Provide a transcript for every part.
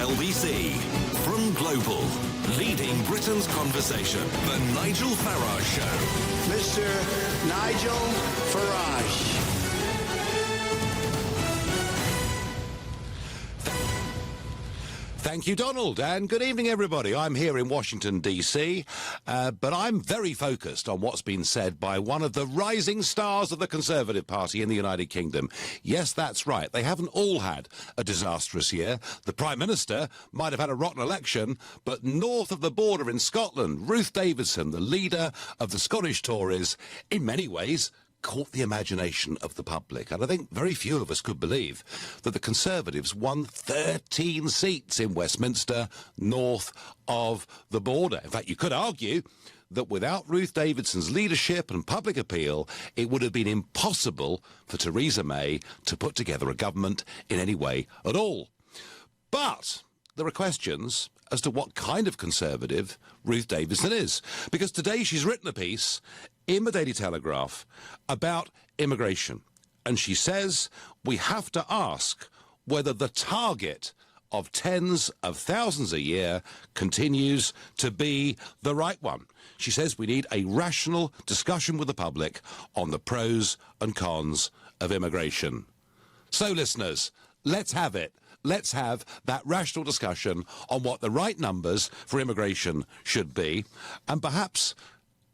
LBC. From Global, leading Britain's conversation, The Nigel Farage Show. Mr. Nigel Farage. Thank you, Donald, and good evening, everybody. I'm here in Washington, D.C., but I'm very focused on what's been said by one of the rising stars of the Conservative Party in the United Kingdom. Yes, that's right. They haven't all had a disastrous year. The Prime Minister might have had a rotten election, but north of the border in Scotland, Ruth Davidson, the leader of the Scottish Tories, in many ways caught the imagination of the public. And I think very few of us could believe that the Conservatives won 13 seats in Westminster north of the border. In fact, you could argue that without Ruth Davidson's leadership and public appeal, it would have been impossible for Theresa May to put together a government in any way at all. But there are questions as to what kind of Conservative Ruth Davidson is. Because today she's written a piece in the Daily Telegraph about immigration. And she says we have to ask whether the target of tens of thousands a year continues to be the right one. She says we need a rational discussion with the public on the pros and cons of immigration. So, listeners, let's have it. Let's have that rational discussion on what the right numbers for immigration should be, and perhaps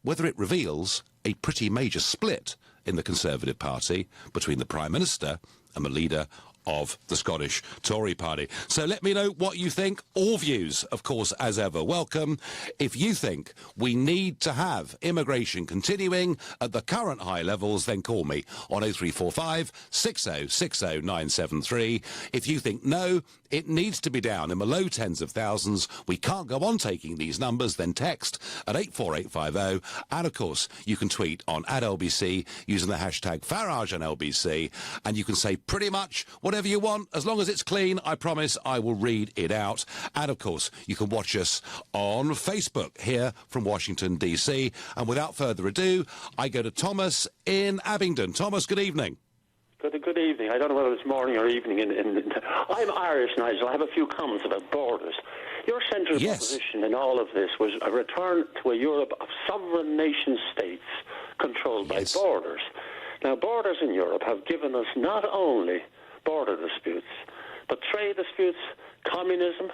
whether it reveals a pretty major split in the Conservative Party between the Prime Minister and the leader of the Scottish Tory Party. So let me know what you think. All views, of course, as ever, welcome. If you think we need to have immigration continuing at the current high levels, then call me on 0345 6060 973. If you think no, it needs to be down in the low tens of thousands, we can't go on taking these numbers, then text at 84850. And of course, you can tweet on @LBC using the hashtag Farage and LBC, and you can say pretty much whatever you want, as long as it's clean. I promise I will read it out. And of course, you can watch us on Facebook here from Washington, D.C. And without further ado, I go to Thomas in Abingdon. Thomas, good evening. Good evening. I don't know whether it's morning or evening. I'm Irish, Nigel. I have a few comments about borders. Your central proposition in all of this was a return to a Europe of sovereign nation-states controlled by borders. Now, borders in Europe have given us not only border disputes, but trade disputes, communism,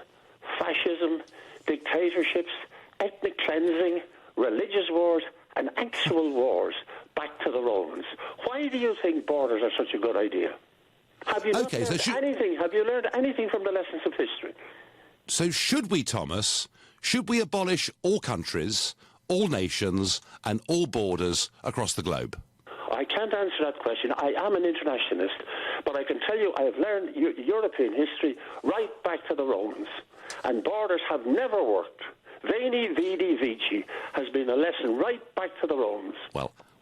fascism, dictatorships, ethnic cleansing, religious wars, and actual wars back to the Romans. Why do you think borders are such a good idea? Have you not learned anything? Have you learned anything from the lessons of history? So should we, Thomas, should we abolish all countries, all nations, and all borders across the globe? I can't answer that question. I am an internationalist, but I can tell you I have learned European history right back to the Romans, and borders have never worked. Veni, vidi, vici has been a lesson right back to the Romans.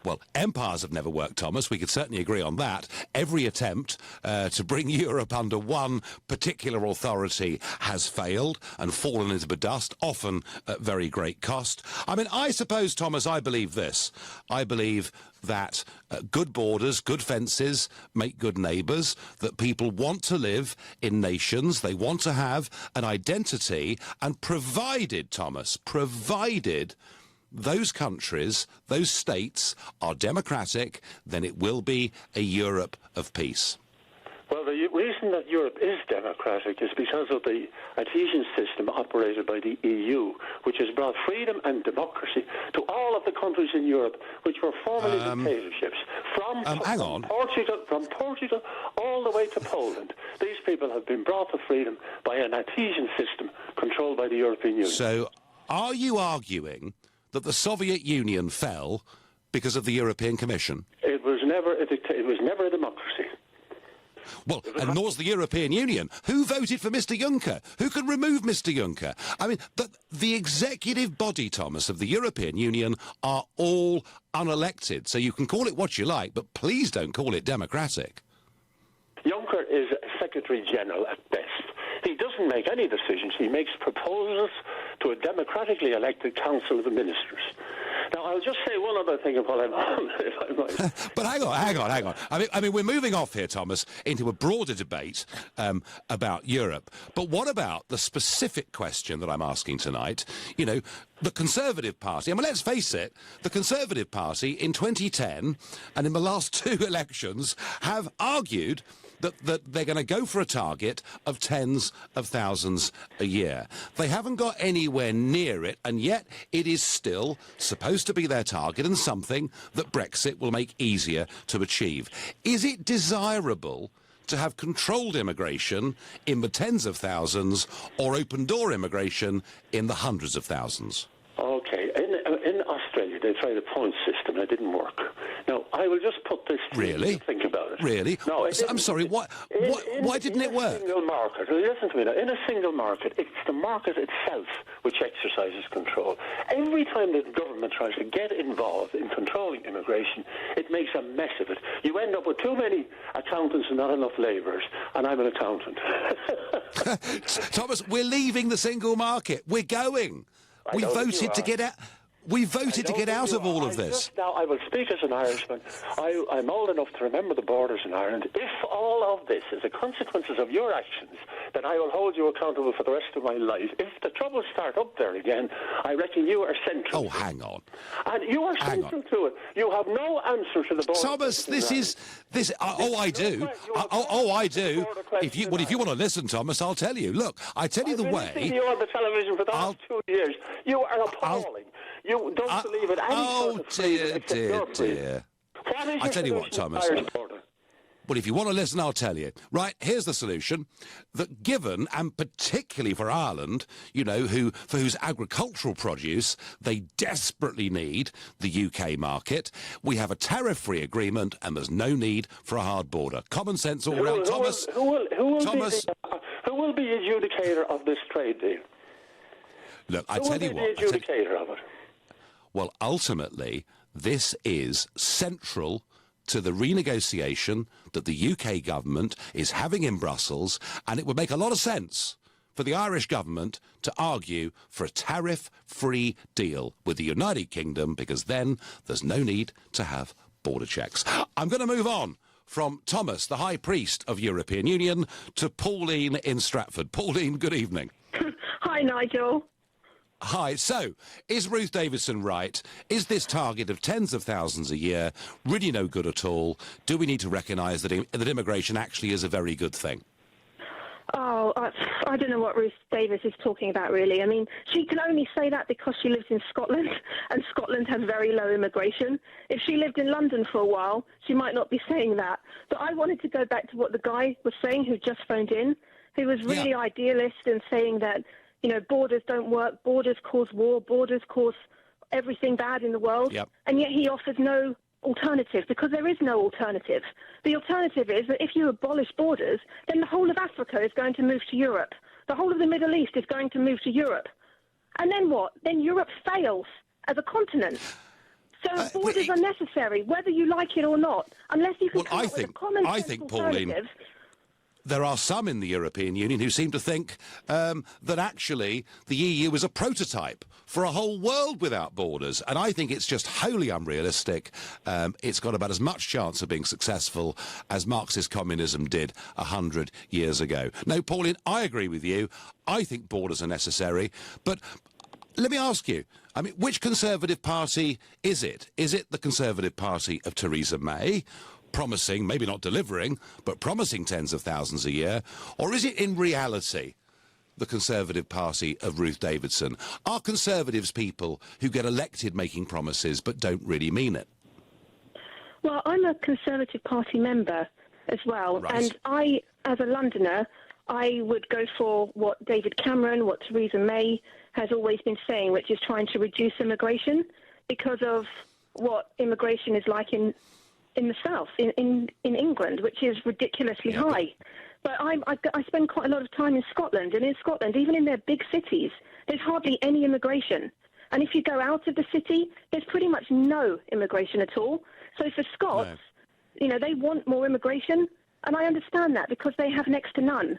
Well, empires have never worked, Thomas. We could certainly agree on that. Every attempt to bring Europe under one particular authority has failed and fallen into the dust, often at very great cost. I mean, I suppose, Thomas, I believe this. I believe that good borders, good fences make good neighbours, that people want to live in nations, they want to have an identity, and provided, Thomas, provided those countries, those states are democratic, then it will be a Europe of peace. Well, the reason that Europe is democratic is because of the adhesion system operated by the EU, which has brought freedom and democracy to all of the countries in Europe, which were formerly dictatorships. From Portugal all the way to Poland. These people have been brought to freedom by an adhesion system controlled by the European Union. So, are you arguing that the Soviet Union fell because of the European Commission? It was never a democracy. Well, and nor's the European Union. Who voted for Mr. Juncker? Who can remove Mr. Juncker? I mean, the executive body, Thomas, of the European Union are all unelected. So you can call it what you like, but please don't call it democratic. Juncker is Secretary General at best. He doesn't make any decisions. He makes proposals to a democratically elected Council of the Ministers. Now, I'll just say one other thing while I'm on, if I might. But hang on. I mean, we're moving off here, Thomas, into a broader debate about Europe. But what about the specific question that I'm asking tonight? You know, the Conservative Party. I mean, let's face it, the Conservative Party in 2010 and in the last 2 elections have argued that they're going to go for a target of tens of thousands a year. They haven't got anywhere near it, and yet it is still supposed to be their target and something that Brexit will make easier to achieve. Is it desirable to have controlled immigration in the tens of thousands or open-door immigration in the hundreds of thousands? Okay. In Australia, they tried a point system and it didn't work. Now, I will just put this to you to think about it. Really? No, I'm sorry, why didn't it work? In a single market, listen to me now, in a single market, it's the market itself which exercises control. Every time the government tries to get involved in controlling immigration, it makes a mess of it. You end up with too many accountants and not enough labourers, and I'm an accountant. Thomas, we're leaving the single market. We're going. We voted to get out. We voted to get out of all of this. Now, I will speak as an Irishman. I'm old enough to remember the borders in Ireland. If all of this is the consequences of your actions, then I will hold you accountable for the rest of my life. If the troubles start up there again, I reckon you are central. Oh, hang on. And you are central to it. You have no answer to the border. Thomas, I do. I do. If you want to listen, Thomas, I'll tell you. Look, I tell you the way. I've been seeing you on the television for the last 2 years. You are appalling. You don't believe in any sort of freedom dear. I tell you what, Thomas. Well, if you want to listen, I'll tell you. Right, here's the solution. That given, and particularly for Ireland, you know, for whose agricultural produce they desperately need the UK market, we have a tariff-free agreement and there's no need for a hard border. Common sense all round. Thomas? Who will be the adjudicator of this trade deal? Look, I tell you what. Who will be the adjudicator of it? Well, ultimately, this is central to the renegotiation that the UK government is having in Brussels, and it would make a lot of sense for the Irish government to argue for a tariff-free deal with the United Kingdom, because then there's no need to have border checks. I'm going to move on from Thomas, the High Priest of European Union, to Pauline in Stratford. Pauline, good evening. Hi, Nigel. Hi. So, is Ruth Davidson right? Is this target of tens of thousands a year really no good at all? Do we need to recognise that immigration actually is a very good thing? Oh, I don't know what Ruth Davis is talking about, really. I mean, she can only say that because she lives in Scotland, and Scotland has very low immigration. If she lived in London for a while, she might not be saying that. But I wanted to go back to what the guy was saying who just phoned in, who was really idealist and saying that, you know, borders don't work, borders cause war, borders cause everything bad in the world, and yet he offers no alternative, because there is no alternative. The alternative is that if you abolish borders, then the whole of Africa is going to move to Europe. The whole of the Middle East is going to move to Europe. And then what? Then Europe fails as a continent. So borders are necessary, whether you like it or not, unless you can come up with a common sense alternative. There are some in the European Union who seem to think that actually the EU is a prototype for a whole world without borders. And I think it's just wholly unrealistic. It's got about as much chance of being successful as Marxist communism did 100 years ago. No, Pauline, I agree with you. I think borders are necessary. But let me ask you, I mean, which Conservative Party is it? Is it the Conservative Party of Theresa May, promising, maybe not delivering, but promising tens of thousands a year? Or is it in reality the Conservative Party of Ruth Davidson? Are Conservatives people who get elected making promises but don't really mean it? Well, I'm a Conservative Party member as well, and I, as a Londoner, I would go for what David Cameron, what Theresa May has always been saying, which is trying to reduce immigration because of what immigration is like in the south, in England, which is ridiculously high. But I spend quite a lot of time in Scotland, and in Scotland, even in their big cities, there's hardly any immigration. And if you go out of the city, there's pretty much no immigration at all. So for Scots, you know, they want more immigration, and I understand that because they have next to none.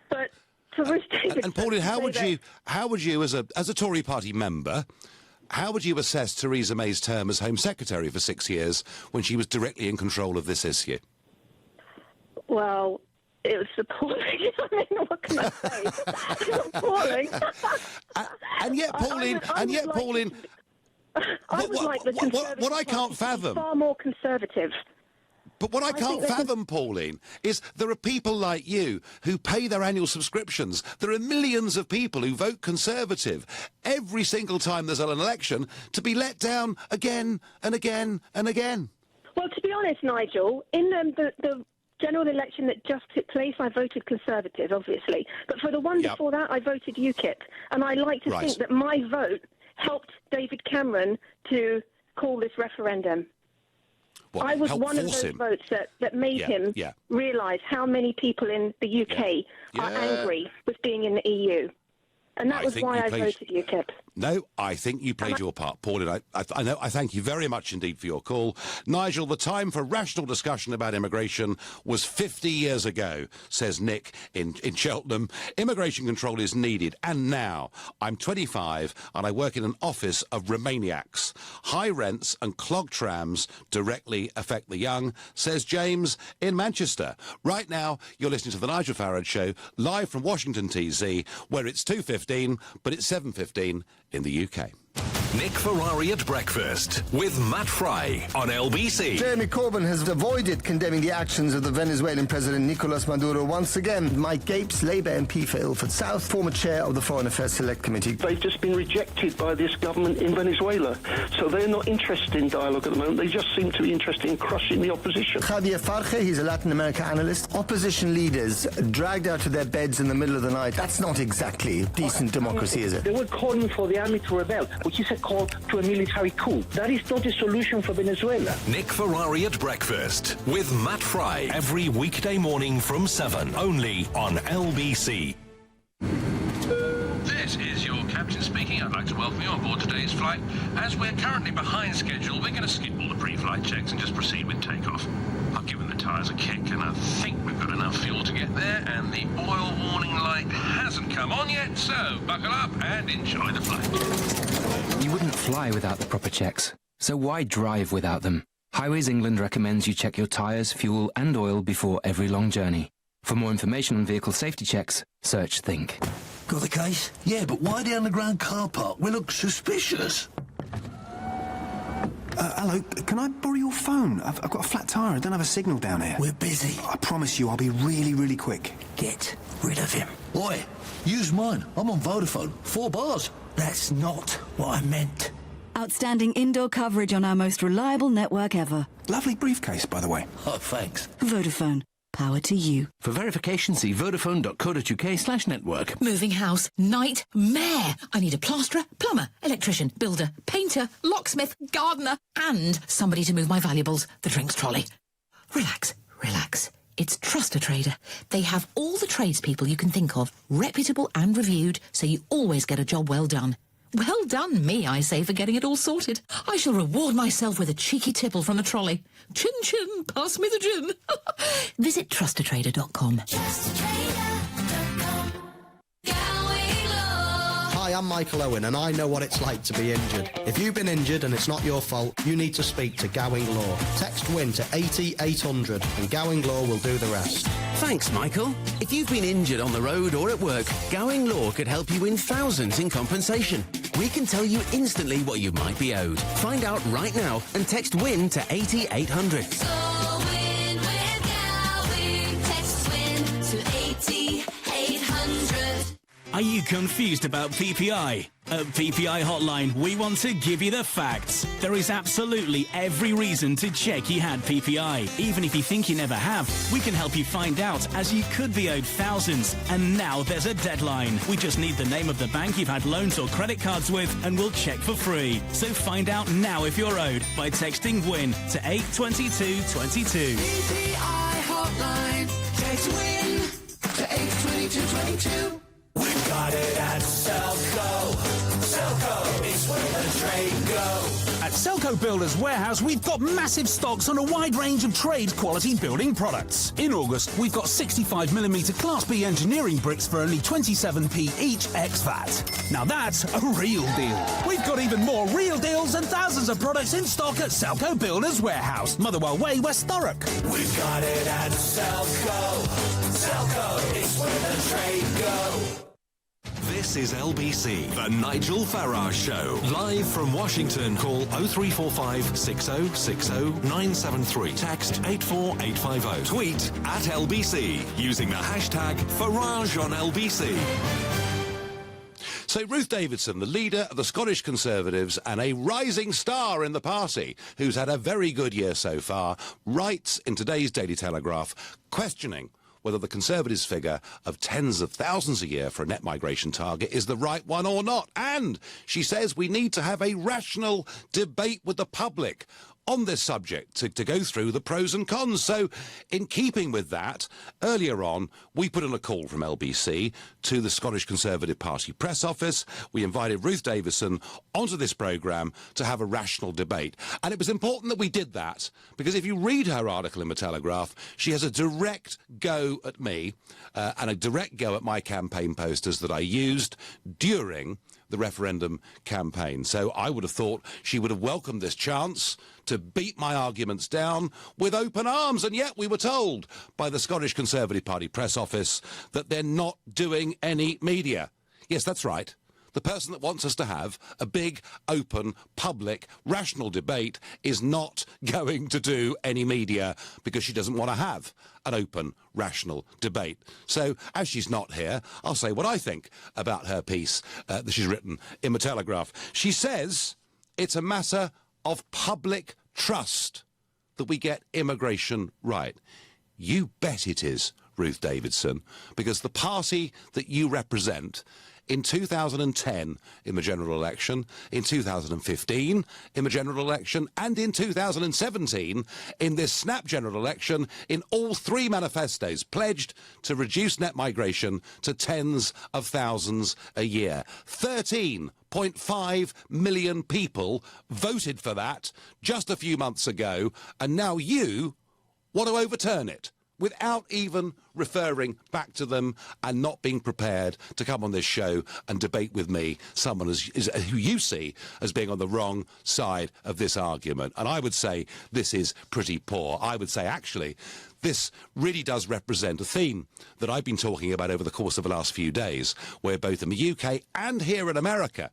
But for Ruth Davidson, and Pauline, how would you, as a Tory party member, how would you assess Theresa May's term as Home Secretary for 6 years when she was directly in control of this issue? Well, it was appalling. I mean, what can I say? It was appalling. And yet, Pauline, I would like the Conservative what I can't Party to be fathom, far more conservative. but what I can't fathom, Pauline, is there are people like you who pay their annual subscriptions. There are millions of people who vote Conservative every single time there's an election to be let down again and again and again. Well, to be honest, Nigel, in the general election that just took place, I voted Conservative, obviously. But for the one before that, I voted UKIP. And I like to think that my vote helped David Cameron to call this referendum. Well, I was one of those votes that made him realise how many people in the UK are angry with being in the EU. And that was why I voted UKIP. No, I think you played your part, Pauline. I thank you very much indeed for your call. Nigel, the time for rational discussion about immigration was 50 years ago, says Nick in Cheltenham. Immigration control is needed, and now. I'm 25 and I work in an office of Romaniacs. High rents and clogged trams directly affect the young, says James in Manchester. Right now, you're listening to The Nigel Farage Show, live from Washington, D.C., where it's 2:15, but it's 7:15 in the UK. Nick Ferrari at breakfast with Matt Fry on LBC. Jeremy Corbyn has avoided condemning the actions of the Venezuelan President Nicolas Maduro once again. Mike Gapes, Labour MP for Ilford South, former chair of the Foreign Affairs Select Committee. They've just been rejected by this government in Venezuela. So they're not interested in dialogue at the moment. They just seem to be interested in crushing the opposition. Javier Farage, he's a Latin America analyst. Opposition leaders dragged out of their beds in the middle of the night. That's not exactly decent democracy, is it? They were calling for the army to rebel, which is a call to a military coup. That is not a solution for Venezuela. Nick Ferrari at breakfast with Matt Fry every weekday morning from 7, only on LBC. This is your captain speaking. I'd like to welcome you on board today's flight. As we're currently behind schedule, we're going to skip all the pre-flight checks and just proceed with takeoff. I've given the tyres a kick and I think we've got enough fuel to get there, and the oil warning light hasn't come on yet, so buckle up and enjoy the flight. You wouldn't fly without the proper checks, so why drive without them? Highways England recommends you check your tyres, fuel and oil before every long journey. For more information on vehicle safety checks, search Think. Got the case? Yeah, but why the underground car park? We look suspicious. Hello, can I borrow your phone? I've got a flat tyre. I don't have a signal down here. We're busy. I promise you I'll be really, really quick. Get rid of him. Oi, use mine. I'm on Vodafone. 4 bars. That's not what I meant. Outstanding indoor coverage on our most reliable network ever. Lovely briefcase, by the way. Oh, thanks. Vodafone. Power to you. For verification, see vodafone.co.uk/network. Moving house. Nightmare. I need a plasterer, plumber, electrician, builder, painter, locksmith, gardener, and somebody to move my valuables, the drinks trolley. Relax, relax. It's Trust a Trader. They have all the tradespeople you can think of, reputable and reviewed, so you always get a job well done. Well done me, I say, for getting it all sorted. I shall reward myself with a cheeky tipple from the trolley. Chin chin, pass me the gin. Visit trustatrader.com. Hi, I'm Michael Owen and I know what it's like to be injured. If you've been injured and it's not your fault, you need to speak to Gowing Law. Text WIN to 80800 and Gowing Law will do the rest. Thanks, Michael. If you've been injured on the road or at work, Gowing Law could help you win thousands in compensation. We can tell you instantly what you might be owed. Find out right now and text WIN to 80800. So win with Gowing. Text WIN to 80800. Are you confused about PPI? At PPI Hotline, we want to give you the facts. There is absolutely every reason to check you had PPI. Even if you think you never have, we can help you find out, as you could be owed thousands. And now there's a deadline. We just need the name of the bank you've had loans or credit cards with, and we'll check for free. So find out now if you're owed by texting WIN to 82222. PPI Hotline. Text WIN to 82222. We've got it at Selco. Selco is where the trade go. At At Selco Builders Warehouse, we've got massive stocks on a wide range of trade-quality building products. In August, we've got 65mm Class B engineering bricks for only 27p each ex-VAT. Now that's a real deal. We've got even more real deals and thousands of products in stock at Selco Builders Warehouse, Motherwell Way, West Thurrock. We've got it at Selco. Selco, it's where the trade go. This is LBC, the Nigel Farage Show. Live from Washington, call 0345 6060 973. Text 84850. Tweet at LBC using the hashtag Farage on LBC. So Ruth Davidson, the leader of the Scottish Conservatives and a rising star in the party, who's had a very good year so far, writes in today's Daily Telegraph questioning whether the Conservatives' figure of tens of thousands a year for a net migration target is the right one or not. And she says we need to have a rational debate with the public on this subject to go through the pros and cons. So in keeping with that, earlier on, we put in a call from LBC to the Scottish Conservative Party press office. We invited Ruth Davison onto this programme to have a rational debate. And it was important that we did that, because if you read her article in the Telegraph, she has a direct go at me and a direct go at my campaign posters that I used during the referendum campaign. So I would have thought she would have welcomed this chance to beat my arguments down with open arms, and yet we were told by the Scottish Conservative Party press office that they're not doing any media. Yes, that's right. The person that wants us to have a big, open, public, rational debate is not going to do any media because she doesn't want to have an open, rational debate. So, as she's not here, I'll say what I think about her piece that she's written in the Telegraph. She says it's a matter of public trust that we get immigration right. You bet it is, Ruth Davidson, because the party that you represent in 2010 in the general election, in 2015 in the general election, and in 2017 in this snap general election, in all three manifestos pledged to reduce net migration to tens of thousands a year. 13.5 million people voted for that just a few months ago, and now you want to overturn it without even referring back to them and not being prepared to come on this show and debate with me, someone who you see as being on the wrong side of this argument. And I would say this is pretty poor. I would say, actually, this really does represent a theme that I've been talking about over the course of the last few days, where both in the UK and here in America,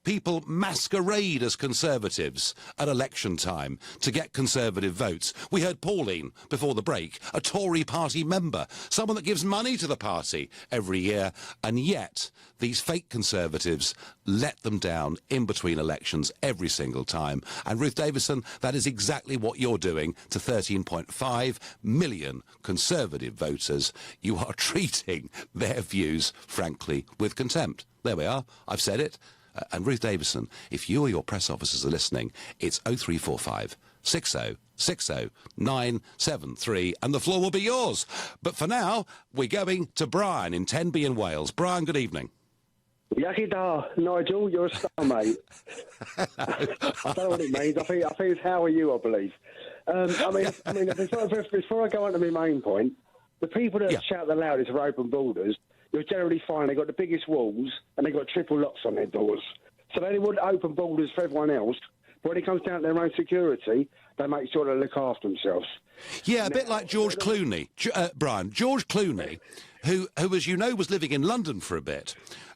people masquerade as Conservatives at election time to get Conservative votes. We heard Pauline before the break, a Tory party member, someone that gives money to the party every year, and yet these fake Conservatives let them down in between elections every single time. And Ruth Davison, that is exactly what you're doing to 13.5 million Conservative voters. You are treating their views, frankly, with contempt. There we are. I've said it. And Ruth Davison, if you or your press officers are listening, it's 0345 6060 973 and the floor will be yours. But for now, we're going to Brian in Tenby in Wales. Brian, good evening. Yaki da, Nigel, you're a star, mate. I don't know what it means. I think it's how are you, I believe. Before I go on to my main point, the people that shout the loudest for open borders, you'll generally find they've got the biggest walls and they've got triple locks on their doors. So they want open borders for everyone else, but when it comes down to their own security, they make sure they look after themselves. Yeah, a bit like George Clooney. Brian, George Clooney, who, as you know, was living in London for a bit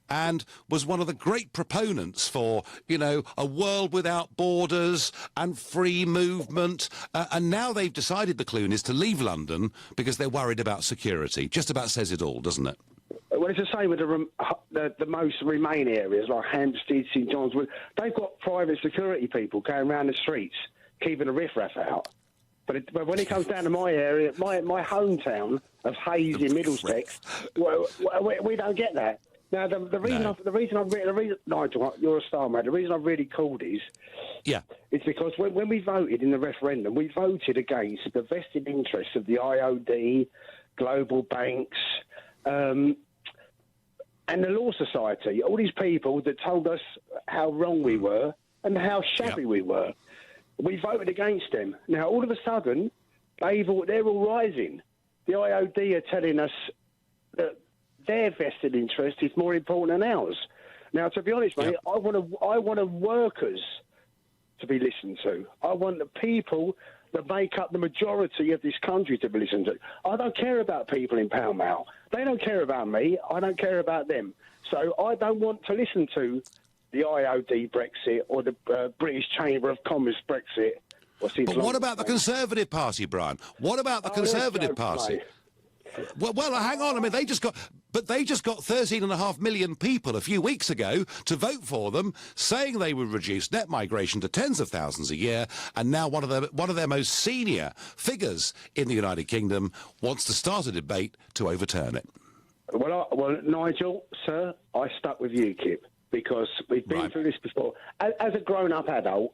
and was one of the great proponents for, you know, a world without borders and free movement. And now they've decided, the Clooneys, to leave London because they're worried about security. Just about says it all, doesn't it? Well, it's the same with the most remain areas like Hampstead, St John's Wood. They've got private security people going around the streets keeping the riffraff out. But when it comes down to my area, my hometown of Hayes in Middlesex, we don't get that. Now, the reason Nigel, you're a star, mate. The reason I've really called is because when we voted in the referendum, we voted against the vested interests of the IOD, global banks, and the Law Society, all these people that told us how wrong we were and how shabby we were. We voted against them. Now, all of a sudden, they're all rising. The IOD are telling us that their vested interest is more important than ours. Now, to be honest, mate, I want the workers to be listened to. I want the people that make up the majority of this country to be listened to. I don't care about people in Pall Mall. They don't care about me. I don't care about them. So I don't want to listen to the IOD Brexit or the British Chamber of Commerce Brexit. But what about the Conservative Party, Brian? What about the Conservative Party? Mate. Well, hang on. I mean, they just got 13.5 million people a few weeks ago to vote for them, saying they would reduce net migration to tens of thousands a year. And now one of their most senior figures in the United Kingdom wants to start a debate to overturn it. Well, Nigel, sir, I stuck with UKIP because we've been through this before. As a grown-up adult,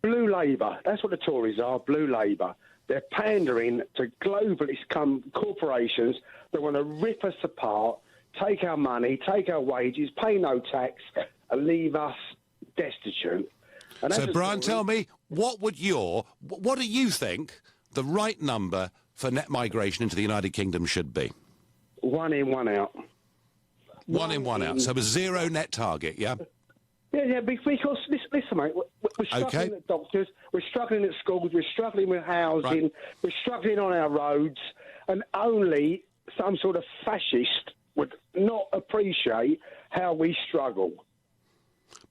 Blue Labour, that's what the Tories are, Blue Labour. They're pandering to globalist corporations that want to rip us apart, take our money, take our wages, pay no tax, and leave us destitute. And so, Brian, tell me, what do you think the right number for net migration into the United Kingdom should be? 1 in, 1 out. One in, one out. So a zero net target, yeah? Yeah, because, listen, mate, we're struggling at doctors, we're struggling at schools, we're struggling with housing, we're struggling on our roads, and only some sort of fascist would not appreciate how we struggle.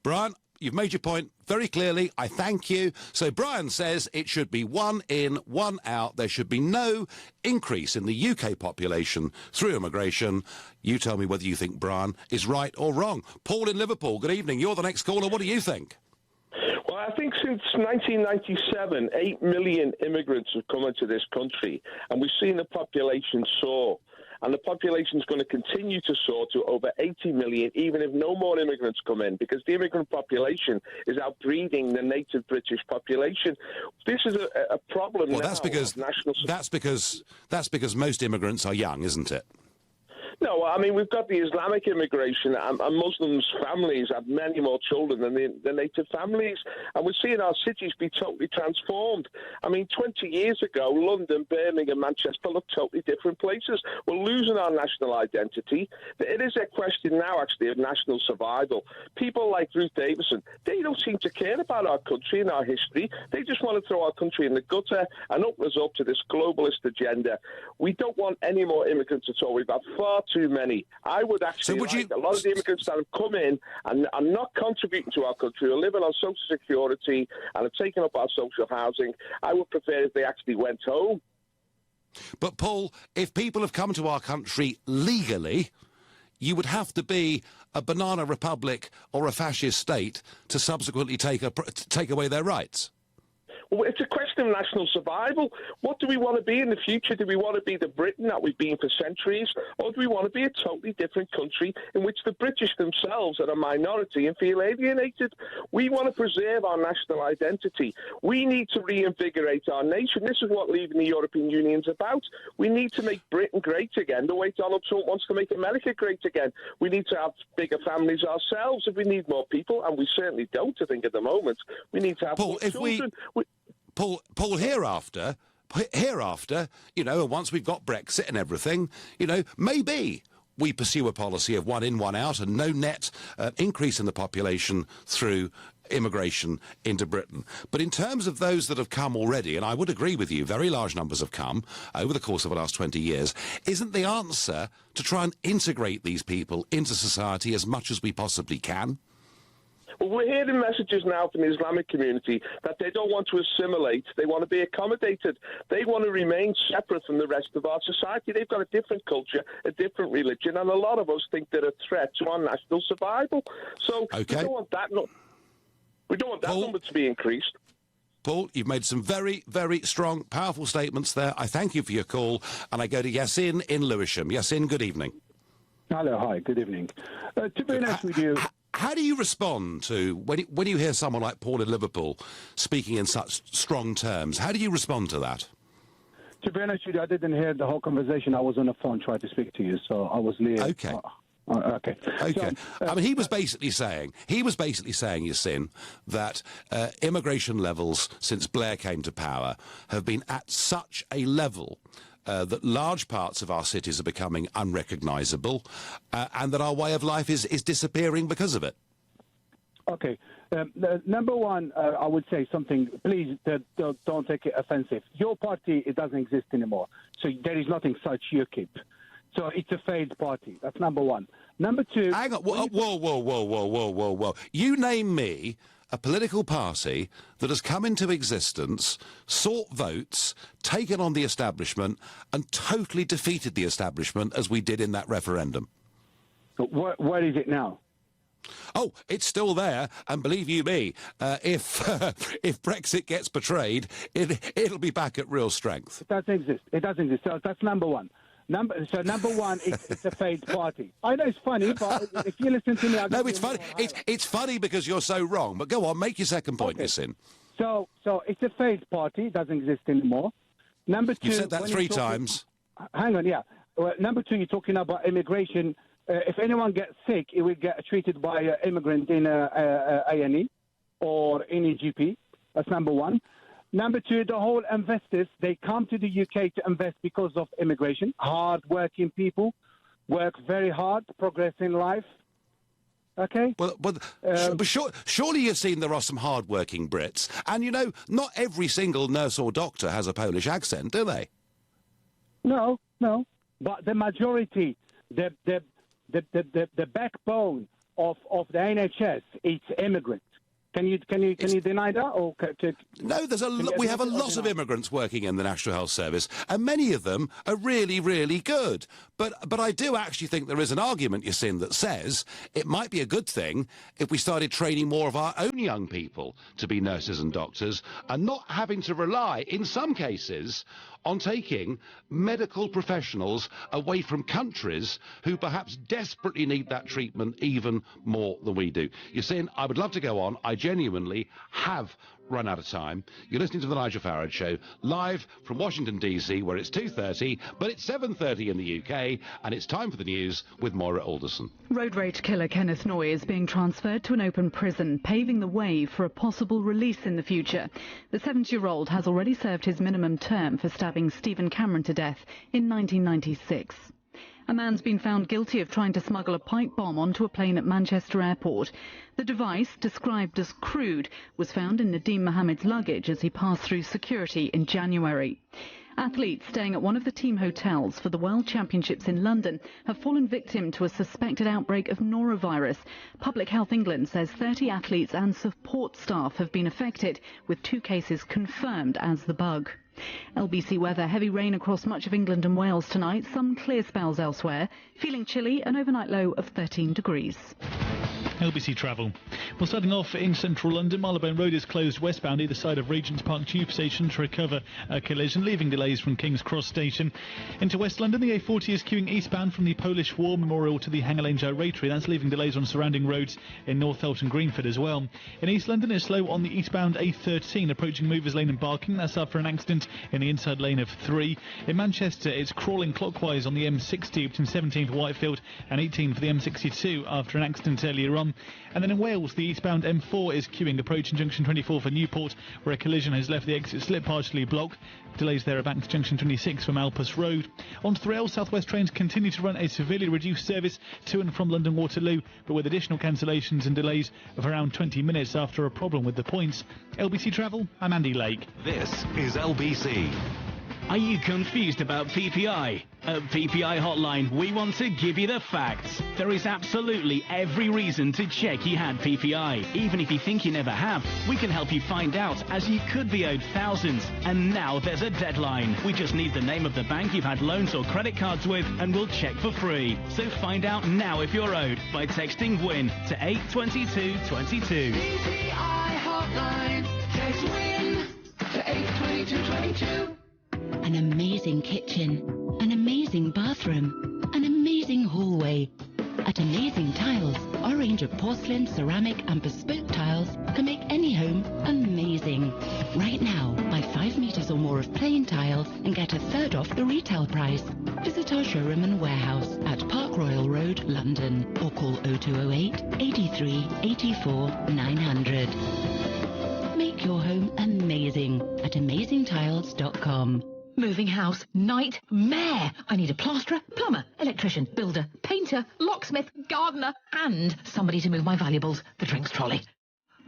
Brian, you've made your point very clearly. I thank you. So Brian says it should be 1 in, 1 out. There should be no increase in the UK population through immigration. You tell me whether you think Brian is right or wrong. Paul in Liverpool, good evening. You're the next caller. What do you think? Well, I think since 1997, 8 million immigrants have come into this country, and we've seen the population soar. And the population is going to continue to soar to over 80 million, even if no more immigrants come in, because the immigrant population is outbreeding the native British population. This is a problem. Well, now that's because most immigrants are young, isn't it? No, I mean, we've got the Islamic immigration, and Muslims' families have many more children than the native families, and we're seeing our cities be totally transformed. I mean, 20 years ago, London, Birmingham, Manchester looked totally different places. We're losing our national identity. It is a question now, actually, of national survival. People like Ruth Davison, they don't seem to care about our country and our history. They just want to throw our country in the gutter and open us up to this globalist agenda. We don't want any more immigrants at all. We've had far too many. I would actually a lot of the immigrants that have come in and are not contributing to our country, are living on social security and are taking up our social housing. I would prefer if they actually went home. But, Paul, if people have come to our country legally, you would have to be a banana republic or a fascist state to subsequently take away their rights. Well, it's a question of national survival. What do we want to be in the future? Do we want to be the Britain that we've been for centuries? Or do we want to be a totally different country in which the British themselves are a minority and feel alienated? We want to preserve our national identity. We need to reinvigorate our nation. This is what leaving the European Union is about. We need to make Britain great again, the way Donald Trump wants to make America great again. We need to have bigger families ourselves if we need more people, and we certainly don't, I think, at the moment. We need to have more children. Paul, hereafter, you know, once we've got Brexit and everything, you know, maybe we pursue a policy of 1 in, 1 out and no net increase in the population through immigration into Britain. But in terms of those that have come already, and I would agree with you, very large numbers have come over the course of the last 20 years, isn't the answer to try and integrate these people into society as much as we possibly can? Well, we're hearing messages now from the Islamic community that they don't want to assimilate. They want to be accommodated. They want to remain separate from the rest of our society. They've got a different culture, a different religion, and a lot of us think they're a threat to our national survival. So we don't want that, number to be increased. Paul, you've made some very, very strong, powerful statements there. I thank you for your call, and I go to Yasin in Lewisham. Yasin, good evening. Hello, hi, good evening. To be honest with you... How do you respond to, when you hear someone like Paul in Liverpool speaking in such strong terms, how do you respond to that? To be honest with you, I didn't hear the whole conversation. I was on the phone trying to speak to you, so I was leaving. Okay. Okay. Okay. I mean, he was basically saying, Yasin, that immigration levels since Blair came to power have been at such a level that large parts of our cities are becoming unrecognisable, and that our way of life is disappearing because of it. Okay. Number one, I would say something, please don't take it offensive. Your party, it doesn't exist anymore. So there is nothing such UKIP. So it's a failed party. That's number one. Number two... Hang on. Whoa. You name me a political party that has come into existence, sought votes, taken on the establishment, and totally defeated the establishment as we did in that referendum. Where is it now? Oh, it's still there, and believe you me, if Brexit gets betrayed, it'll be back at real strength. It doesn't exist. It doesn't exist. So that's number one. Number one, it's a failed party. I know it's funny, but if you listen to me... No, it's funny. It's funny because you're so wrong. But go on, make your second point, Yasin. So it's a failed party. It doesn't exist anymore. Number two... You said that 3 times. Hang on, yeah. Number two, you're talking about immigration. If anyone gets sick, it will get treated by an immigrant in A&E or any GP. That's number one. Number two, the whole investors, they come to the UK to invest because of immigration. Hard-working people work very hard, progress in life. Okay? But surely you've seen there are some hard-working Brits. And, you know, not every single nurse or doctor has a Polish accent, do they? No. But the majority, the backbone of the NHS, it's immigrants. Can you deny that? Or no, we have a lot of immigrants working in the National Health Service, and many of them are really, really good. But I do actually think there is an argument, Yasin, that says it might be a good thing if we started training more of our own young people to be nurses and doctors, and not having to rely, in some cases, on taking medical professionals away from countries who perhaps desperately need that treatment even more than we do. Yasin, I would love to go on. I genuinely have run out of time. You're listening to The Nigel Farage Show, live from Washington, D.C., where it's 2:30, but it's 7:30 in the UK, and it's time for the news with Moira Alderson. Road rage killer Kenneth Noy is being transferred to an open prison, paving the way for a possible release in the future. The 70-year-old has already served his minimum term for stabbing Stephen Cameron to death in 1996. A man's been found guilty of trying to smuggle a pipe bomb onto a plane at Manchester Airport. The device, described as crude, was found in Nadeem Mohammed's luggage as he passed through security in January. Athletes staying at one of the team hotels for the World Championships in London have fallen victim to a suspected outbreak of norovirus. Public Health England says 30 athletes and support staff have been affected, with 2 cases confirmed as the bug. LBC weather, heavy rain across much of England and Wales tonight, some clear spells elsewhere. Feeling chilly, an overnight low of 13 degrees. LBC Travel. Well, starting off in central London, Marylebone Road is closed westbound either side of Regent's Park Tube Station to recover a collision, leaving delays from King's Cross Station. Into West London, the A40 is queuing eastbound from the Polish War Memorial to the Hanger Lane Gyratory. That's leaving delays on surrounding roads in Northolt and Greenford as well. In East London, it's slow on the eastbound A13, approaching Movers Lane and Barking. That's after an accident in the inside lane of 3. In Manchester, it's crawling clockwise on the M60 between 17 for Whitefield and 18 for the M62 after an accident earlier on. And then in Wales, the eastbound M4 is queuing approaching junction 24 for Newport, where a collision has left the exit slip partially blocked. Delays there are back to junction 26 from Alpus Road. Onto the rail, South West trains continue to run a severely reduced service to and from London Waterloo, but with additional cancellations and delays of around 20 minutes after a problem with the points. LBC Travel, I'm Andy Lake. This is LBC. Are you confused about PPI? At PPI Hotline, we want to give you the facts. There is absolutely every reason to check you had PPI. Even if you think you never have, we can help you find out, as you could be owed thousands. And now there's a deadline. We just need the name of the bank you've had loans or credit cards with, and we'll check for free. So find out now if you're owed by texting WIN to 82222. PPI Hotline. Text WIN to 82222. An amazing kitchen, an amazing bathroom, an amazing hallway. At Amazing Tiles, our range of porcelain, ceramic and bespoke tiles can make any home amazing. Right now, buy 5 metres or more of plain tiles and get 1/3 off the retail price. Visit our showroom and warehouse at Park Royal Road, Road, London, or call 0208 83 84 900. Make your home amazing at amazingtiles.com. Moving house, nightmare. I need a plasterer, plumber, electrician, builder, painter, locksmith, gardener, and somebody to move my valuables, the drinks trolley.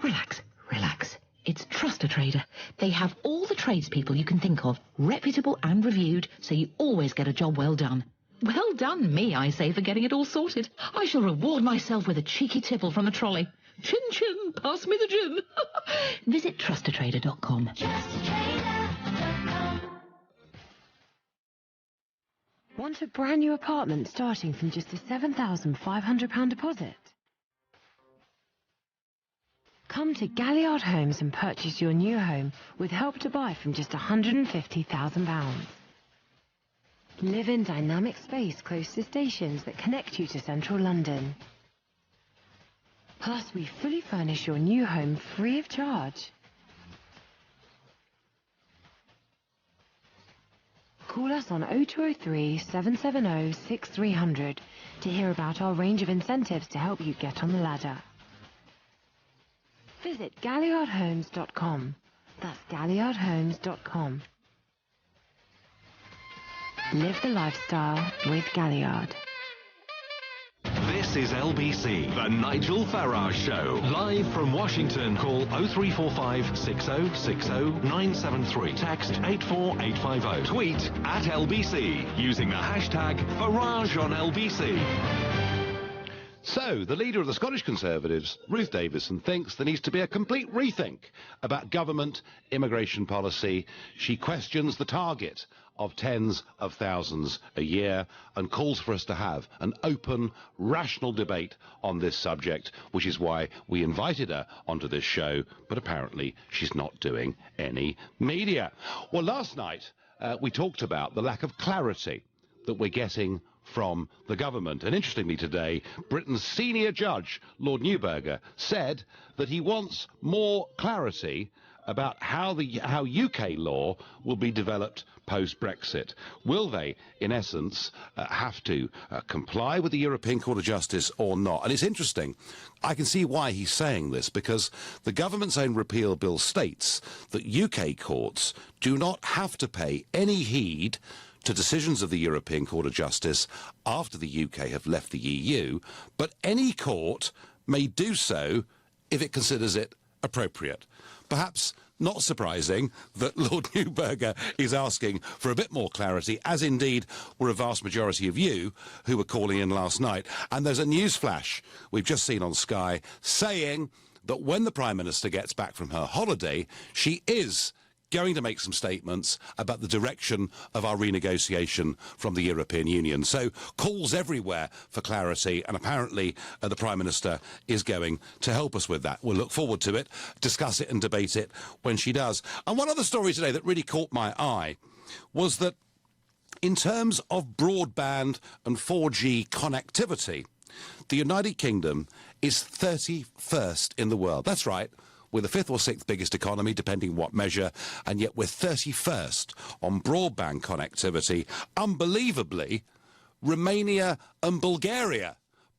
Relax, relax. It's Trust a Trader. They have all the tradespeople you can think of, reputable and reviewed, so you always get a job well done. Well done me, I say, for getting it all sorted. I shall reward myself with a cheeky tipple from the trolley. Chin chin, pass me the gin. Visit trustatrader.com. Want a brand new apartment starting from just a £7,500 deposit? Come to Galliard Homes and purchase your new home with Help to Buy from just £150,000. Live in dynamic space close to stations that connect you to central London. Plus, we fully furnish your new home free of charge. Call us on 0203 770 6300 to hear about our range of incentives to help you get on the ladder. Visit galliardhomes.com. That's galliardhomes.com. Live the lifestyle with Galliard. This is LBC, the Nigel Farage Show. Live from Washington, call 0345 6060 973. Text 84850. Tweet at LBC using the hashtag Farage on LBC. So, the leader of the Scottish Conservatives, Ruth Davidson, thinks there needs to be a complete rethink about government immigration policy. She questions the target of tens of thousands a year and calls for us to have an open, rational debate on this subject, which is why we invited her onto this show, but apparently she's not doing any media. Well, last night we talked about the lack of clarity that we're getting from the government. And interestingly today, Britain's senior judge, Lord Neuberger, said that he wants more clarity about how UK law will be developed post-Brexit. Will they, in essence, have to comply with the European Court of Justice or not? And it's interesting. I can see why he's saying this, because the government's own repeal bill states that UK courts do not have to pay any heed to decisions of the European Court of Justice after the UK have left the EU, but any court may do so if it considers it appropriate. Perhaps not surprising that Lord Neuberger is asking for a bit more clarity, as indeed were a vast majority of you who were calling in last night. And there's a news flash we've just seen on Sky saying that when the Prime Minister gets back from her holiday, she is going to make some statements about the direction of our renegotiation from the European Union. So calls everywhere for clarity, and apparently the Prime Minister is going to help us with that. We'll look forward to it, discuss it and debate it when she does. And one other story today that really caught my eye was that in terms of broadband and 4G connectivity, the United Kingdom is 31st in the world. That's right. We're the 5th or 6th biggest economy, depending what measure, and yet we're 31st on broadband connectivity. Unbelievably, Romania and Bulgaria,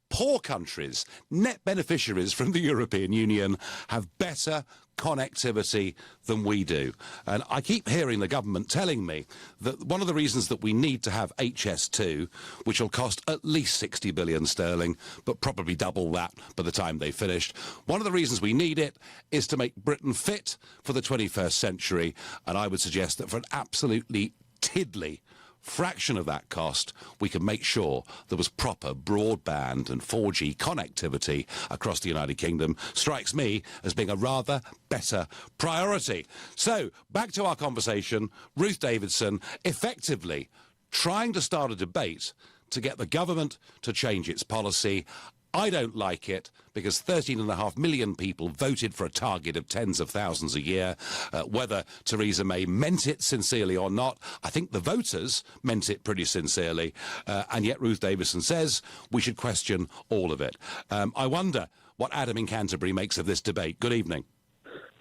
poor countries, net beneficiaries from the European Union, have better connectivity than we do. And I keep hearing the government telling me that one of the reasons that we need to have HS2, which will cost at least 60 billion sterling, but probably double that by the time they've finished, one of the reasons we need it is to make Britain fit for the 21st century. And I would suggest that for an absolutely tiddly fraction of that cost, we can make sure there was proper broadband and 4G connectivity across the United Kingdom. Strikes me as being a rather better priority. So, back to our conversation. Ruth Davidson effectively trying to start a debate to get the government to change its policy. I don't like it because 13.5 million people voted for a target of tens of thousands a year. Whether Theresa May meant it sincerely or not, I think the voters meant it pretty sincerely. And yet Ruth Davidson says we should question all of it. I wonder what Adam in Canterbury makes of this debate. Good evening.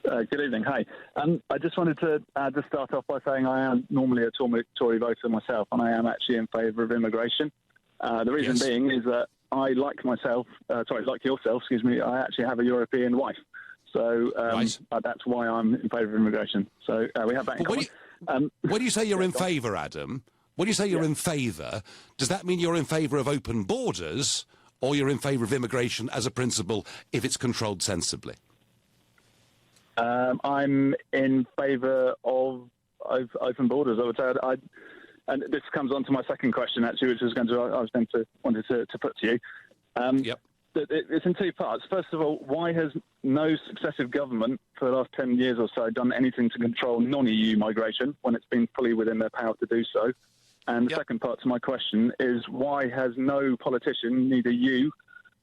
Good evening. Hi. I just wanted to just start off by saying I am normally a Tory voter myself, and I am actually in favour of immigration. The reason being is that like yourself, excuse me, I actually have a European wife. So that's why I'm in favour of immigration. So we have that in common. When you say you're in favour, Adam, when you say you're in favour, does that mean you're in favour of open borders, or you're in favour of immigration as a principle if it's controlled sensibly? I'm in favour of open borders. I would say, and this comes on to my second question, actually, which was wanted to put to you. It's in two parts. First of all, why has no successive government for the last 10 years or so done anything to control non-EU migration when it's been fully within their power to do so? And the second part to my question is, why has no politician, neither you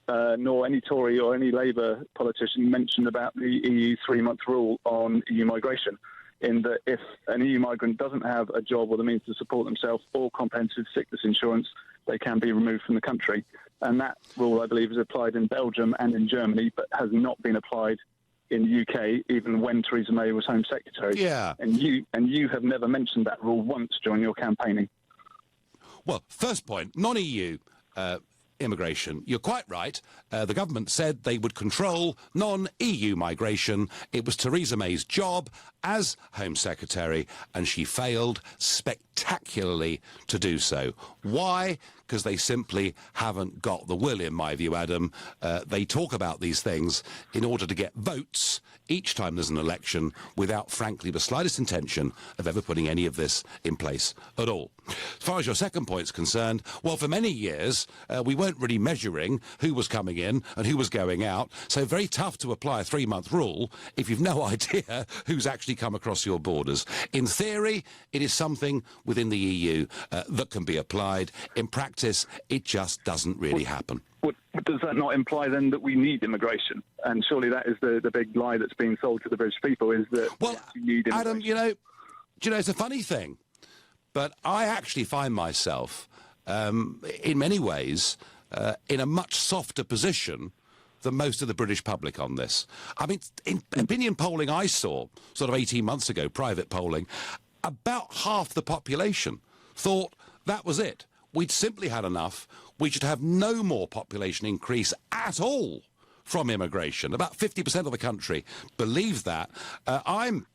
nor any Tory or any Labour politician, mentioned about the EU 3-month rule on EU migration, in that if an EU migrant doesn't have a job or the means to support themselves or comprehensive sickness insurance, they can be removed from the country. And that rule, I believe, is applied in Belgium and in Germany, but has not been applied in the UK, even when Theresa May was Home Secretary. Yeah. And you have never mentioned that rule once during your campaigning. Well, first point, non-EU immigration. You're quite right. The government said they would control non-EU migration. It was Theresa May's job as Home Secretary, and she failed spectacularly to do so. Why? Because they simply haven't got the will, in my view, Adam. They talk about these things in order to get votes each time there's an election, without, frankly, the slightest intention of ever putting any of this in place at all. As far as your second point is concerned, well, for many years, we weren't really measuring who was coming in and who was going out, so very tough to apply a 3-month rule if you've no idea who's actually come across your borders. In theory, it is something within the EU that can be applied. In practice, it just doesn't really happen. Does that not imply then that we need immigration? And surely that is the big lie that's being sold to the British people, is that we need immigration. Adam, you know, it's a funny thing, but I actually find myself, in many ways, in a much softer position than most of the British public on this. I mean, in opinion polling I saw sort of 18 months ago, private polling, about half the population thought that was it. We'd simply had enough. We should have no more population increase at all from immigration. About 50% of the country believe that. I'm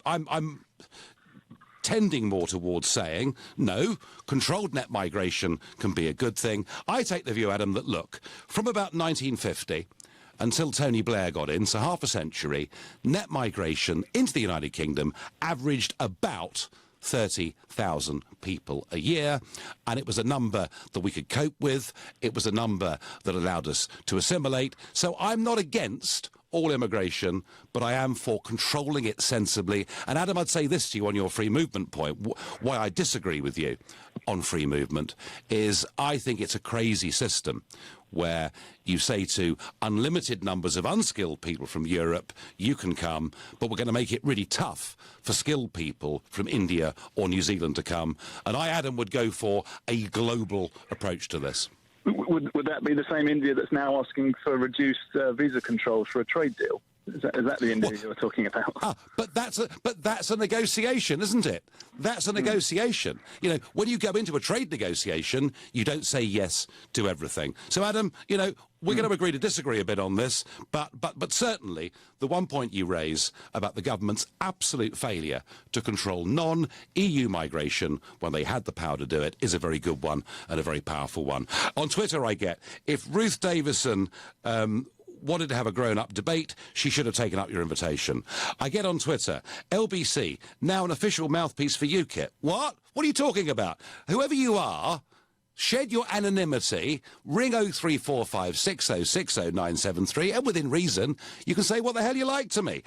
tending more towards saying, no, controlled net migration can be a good thing. I take the view, Adam, that, look, from about 1950 until Tony Blair got in, so half a century, net migration into the United Kingdom averaged about 30,000 people a year, and it was a number that we could cope with. It was a number that allowed us to assimilate. So I'm not against all immigration, but I am for controlling it sensibly. And Adam, I'd say this to you on your free movement point. Why I disagree with you on free movement is I think it's a crazy system where you say to unlimited numbers of unskilled people from Europe, you can come, but we're going to make it really tough for skilled people from India or New Zealand to come. And I, Adam, would go for a global approach to this. Would that be the same India that's now asking for reduced visa controls for a trade deal? Is that the India you're talking about? But that's a negotiation, isn't it? That's a negotiation. You know, when you go into a trade negotiation, you don't say yes to everything. So, Adam, you know, we're going to agree to disagree a bit on this, but certainly the one point you raise about the government's absolute failure to control non-EU migration when they had the power to do it is a very good one and a very powerful one. On Twitter, I get, if Ruth Davison wanted to have a grown-up debate, she should have taken up your invitation. I get on Twitter, LBC, now an official mouthpiece for UKIP. What? What are you talking about? Whoever you are, shed your anonymity, ring 0345 6060 973, and within reason, you can say what the hell you like to me.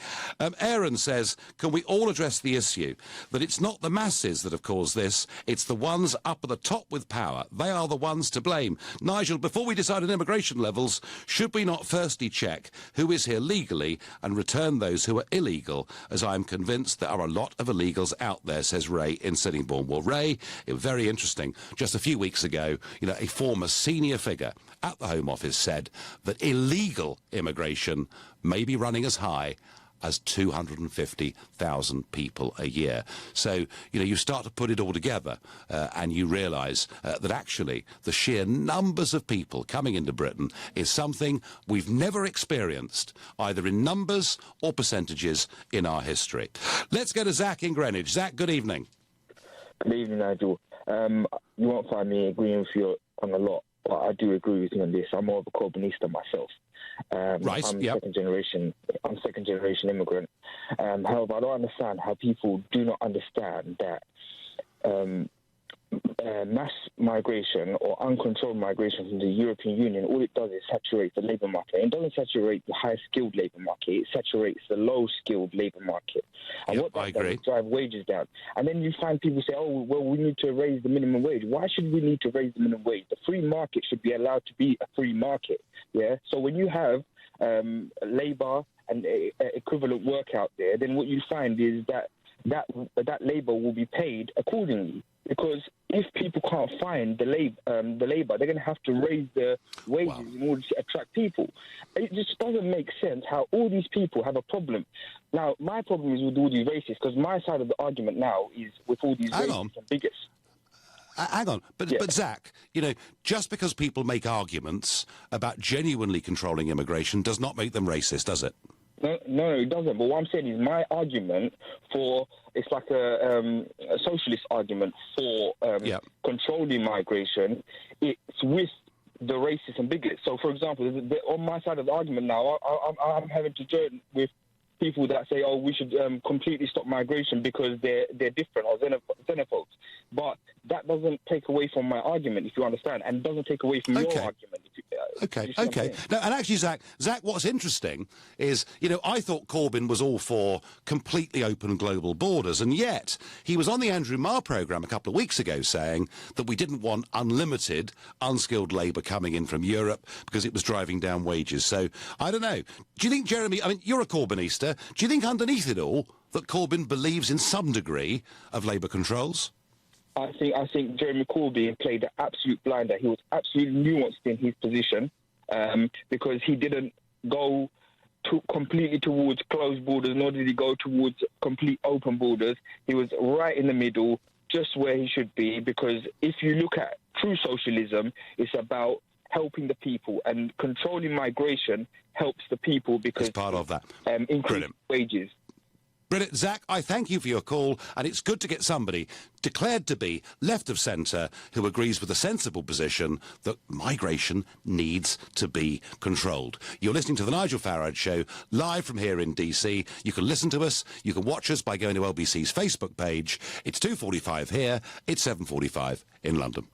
Aaron says, can we all address the issue that it's not the masses that have caused this, it's the ones up at the top with power. They are the ones to blame. Nigel, before we decide on immigration levels, should we not firstly check who is here legally and return those who are illegal, as I'm convinced there are a lot of illegals out there, says Ray in Sittingbourne. Well, Ray, it was very interesting. Just a few weeks ago, you know, a former senior figure at the Home Office said that illegal immigration may be running as high as 250,000 people a year. So, you start to put it all together and you realise that actually the sheer numbers of people coming into Britain is something we've never experienced, either in numbers or percentages in our history. Let's go to Zach in Greenwich. Zach, good evening. Good evening, Nigel. You won't find me agreeing with you on a lot, but I do agree with you on this. I'm more of a Corbynista myself. Right. I'm yep. second generation immigrant. However, I don't understand how people do not understand that mass migration or uncontrolled migration from the European Union, all it does is saturate the labour market. It doesn't saturate the high-skilled labour market. It saturates the low-skilled labour market. And what that does is drive wages down. And then you find people say, oh, well, we need to raise the minimum wage. Why should we need to raise the minimum wage? The free market should be allowed to be a free market. Yeah. So when you have labour and equivalent work out there, then what you find is that labour will be paid accordingly. Because if people can't find the labour, they're going to have to raise the wages in order to attract people. It just doesn't make sense how all these people have a problem. Now, my problem is with all these racists, because my side of the argument now is with all these racists and bigots. Hang on, but Zach, just because people make arguments about genuinely controlling immigration does not make them racist, does it? No, it doesn't. But what I'm saying is my argument it's like a socialist argument for controlling migration. It's with the racists and bigots. So, for example, on my side of the argument now, I'm having to join with people that say, oh, we should completely stop migration because they're different or xenophobes. But that doesn't take away from my argument, if you understand, and doesn't take away from your argument. Okay. No, and actually, Zach, what's interesting is, I thought Corbyn was all for completely open global borders, and yet he was on the Andrew Marr programme a couple of weeks ago saying that we didn't want unlimited, unskilled labour coming in from Europe because it was driving down wages. So, I don't know. Do you think, Jeremy, you're a Corbynista, do you think underneath it all that Corbyn believes in some degree of labour controls? I think Jeremy Corbyn played an absolute blinder. He was absolutely nuanced in his position because he didn't go completely towards closed borders, nor did he go towards complete open borders. He was right in the middle, just where he should be, because if you look at true socialism, it's about helping the people, and controlling migration helps the people because it's part of that. Increase wages. Brilliant. Zach, I thank you for your call, and it's good to get somebody declared to be left of centre who agrees with a sensible position that migration needs to be controlled. You're listening to The Nigel Farage Show, live from here in DC. You can listen to us, you can watch us by going to LBC's Facebook page. It's 2:45 here, it's 7:45 in London.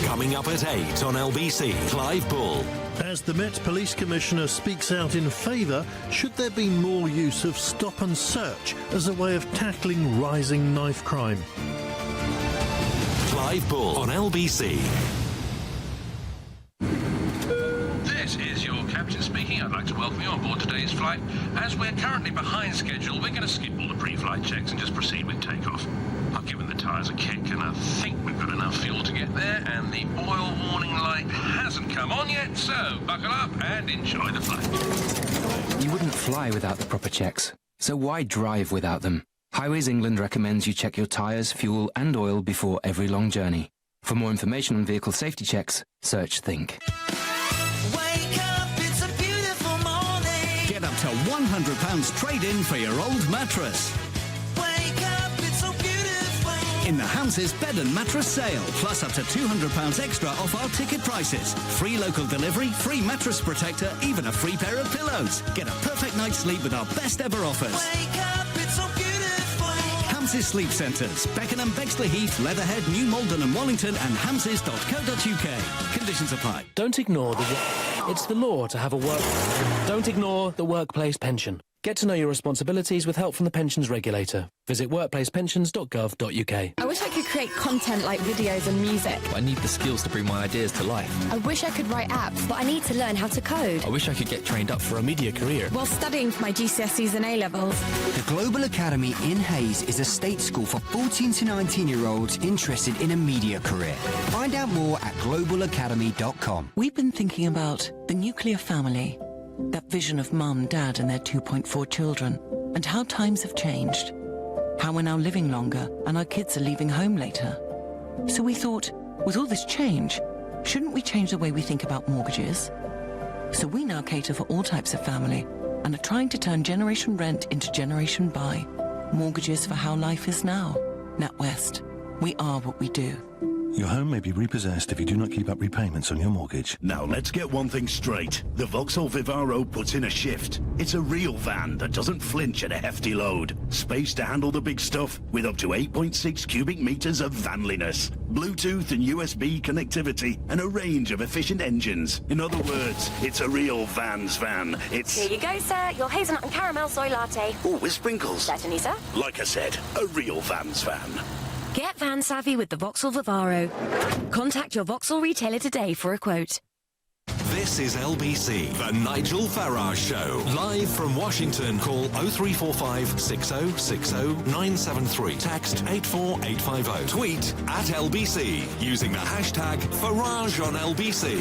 Coming up at 8 on LBC, Clive Bull. As the Met Police Commissioner speaks out in favour, should there be more use of stop and search as a way of tackling rising knife crime? Clive Bull on LBC. This is your captain speaking. I'd like to welcome you on board today's flight. As we're currently behind schedule, we're going to skip all the pre-flight checks and just proceed with takeoff. I've given the tyres a kick and I think we've got enough fuel to get there, and the oil warning light hasn't come on yet, so buckle up and enjoy the flight. You wouldn't fly without the proper checks, so why drive without them? Highways England recommends you check your tyres, fuel and oil before every long journey. For more information on vehicle safety checks, search Think. Get up to £100 trade-in for your old mattress. In the Hamses Bed and Mattress Sale, plus up to £200 extra off our ticket prices. Free local delivery, free mattress protector, even a free pair of pillows. Get a perfect night's sleep with our best ever offers. Wake up, it's so beautiful. Hamses Sleep Centres, Beckenham, Bexley Heath, Leatherhead, New Malden and Wallington, and hamses.co.uk. Conditions apply. Don't ignore it's the law to have a work. Don't ignore the workplace pension. Get to know your responsibilities with help from the pensions regulator. Visit workplacepensions.gov.uk. I wish I could create content like videos and music. I need the skills to bring my ideas to life. I wish I could write apps, but I need to learn how to code. I wish I could get trained up for a media career. While studying for my GCSEs and A-levels. The Global Academy in Hayes is a state school for 14 to 19-year-olds interested in a media career. Find out more at globalacademy.com. We've been thinking about the nuclear family. That vision of mum, dad and their 2.4 children. And how times have changed. How we're now living longer and our kids are leaving home later. So we thought, with all this change, shouldn't we change the way we think about mortgages? So we now cater for all types of family and are trying to turn Generation Rent into Generation Buy. Mortgages for how life is now. NatWest. We are what we do. Your home may be repossessed if you do not keep up repayments on your mortgage. Now let's get one thing straight. The Vauxhall Vivaro puts in a shift. It's a real van that doesn't flinch at a hefty load. Space to handle the big stuff with up to 8.6 cubic meters of vanliness. Bluetooth and USB connectivity and a range of efficient engines. In other words, it's a real van's van. It's... Here you go, sir. Your hazelnut and caramel soy latte. Oh, with sprinkles. Certainly, sir. Like I said, a real van's van. Get van savvy with the Vauxhall Vivaro. Contact your Vauxhall retailer today for a quote. This is LBC, the Nigel Farage Show. Live from Washington, call 0345 6060 973. Text 84850. Tweet at LBC using the hashtag Farage on LBC.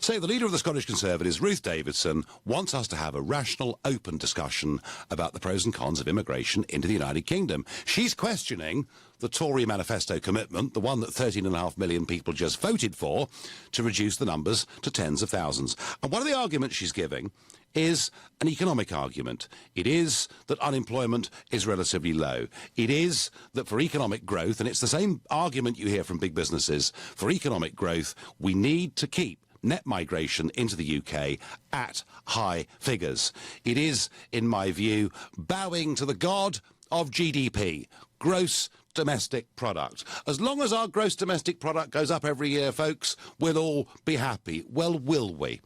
So the leader of the Scottish Conservatives, Ruth Davidson, wants us to have a rational, open discussion about the pros and cons of immigration into the United Kingdom. She's questioning the Tory manifesto commitment, the one that 13.5 million people just voted for, to reduce the numbers to tens of thousands. And one of the arguments she's giving is an economic argument. It is that unemployment is relatively low. It is that for economic growth, and it's the same argument you hear from big businesses, for economic growth, we need to keep net migration into the UK at high figures. It is, in my view, bowing to the god of GDP, gross domestic product. As long as our gross domestic product goes up every year, folks, we'll all be happy. Well, will we?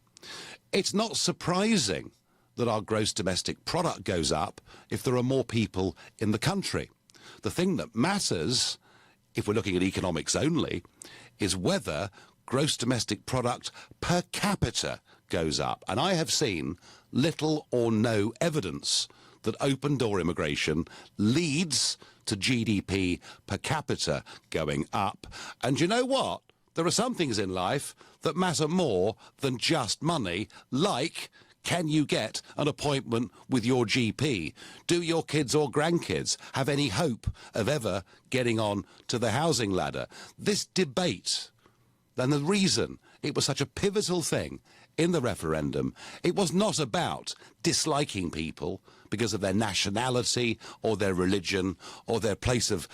It's not surprising that our gross domestic product goes up if there are more people in the country. The thing that matters, if we're looking at economics only, is whether gross domestic product per capita goes up. And I have seen little or no evidence that open-door immigration leads to GDP per capita going up. And you know what? There are some things in life that matter more than just money, like, can you get an appointment with your GP? Do your kids or grandkids have any hope of ever getting on to the housing ladder? This debate, and the reason it was such a pivotal thing in the referendum, it was not about disliking people because of their nationality or their religion or their place of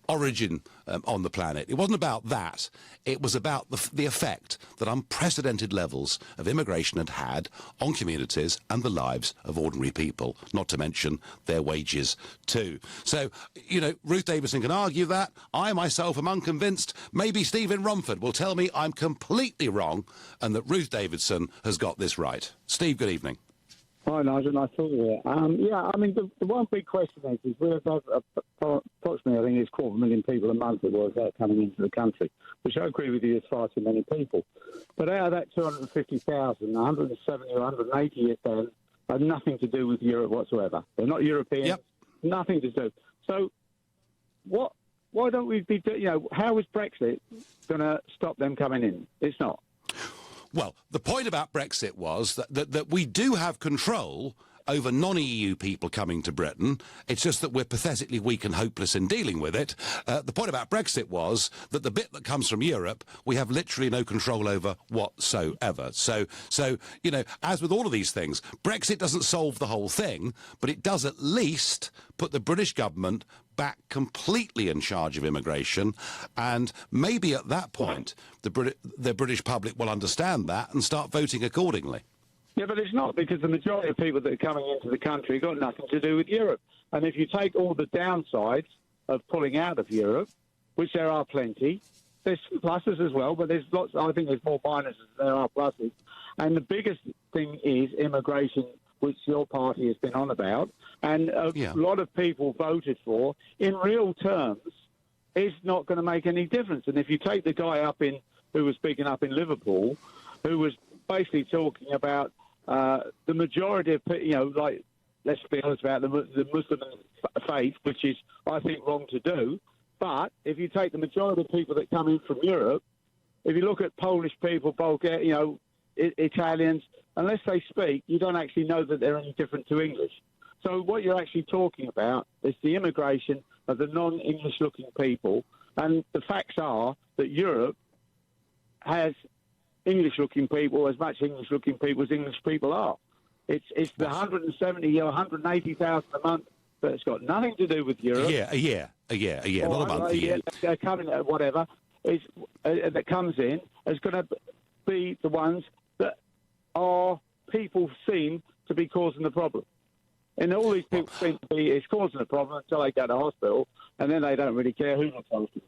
origin on the planet. It wasn't about that. It was about the effect that unprecedented levels of immigration had had on communities and the lives of ordinary people, not to mention their wages too. So, you know, Ruth Davidson can argue that. I myself am unconvinced. Maybe Stephen Romford will tell me I'm completely wrong and that Ruth Davidson has got this right. Steve, good evening. Hi, Nigel. Nice talking to you. Yeah, I mean, the one big question is we're about approximately, I think it's 250,000 people a month it was coming into the country, which I agree with you is far too many people. But out of that 250,000, 170 or 180 of them have nothing to do with Europe whatsoever. They're not European. Yep. Nothing to do. So why don't we be, how is Brexit going to stop them coming in? It's not. Well, the point about Brexit was that we do have control over non-EU people coming to Britain. It's just that we're pathetically weak and hopeless in dealing with it. The point about Brexit was that the bit that comes from Europe, we have literally no control over whatsoever. So you know, as with all of these things, Brexit doesn't solve the whole thing, but it does at least put the British government back completely in charge of immigration, and maybe at that point the British public will understand that and start voting accordingly. Yeah, but it's not, because the majority of people that are coming into the country have got nothing to do with Europe. And if you take all the downsides of pulling out of Europe, which there are plenty, there's some pluses as well, but there's lots. I think there's more minuses than there are pluses. And the biggest thing is immigration, which your party has been on about, and a lot of people voted for. In real terms, it's not going to make any difference. And if you take the guy who was speaking up in Liverpool, who was basically talking about the majority of, like, let's be honest about the Muslim faith, which is, I think, wrong to do. But if you take the majority of people that come in from Europe, if you look at Polish people, Bulgaria, Italians, unless they speak, you don't actually know that they're any different to English. So what you're actually talking about is the immigration of the non-English looking people, and the facts are that Europe has English-looking people, as much English-looking people as English people are. It's the 170 or 180,000 a month that's got nothing to do with Europe. A year, not a month, a year. Coming whatever that comes in is going to be the ones that are people seem to be causing the problem. And all these people seem to be is causing the problem until they go to hospital, and then they don't really care who looks after them.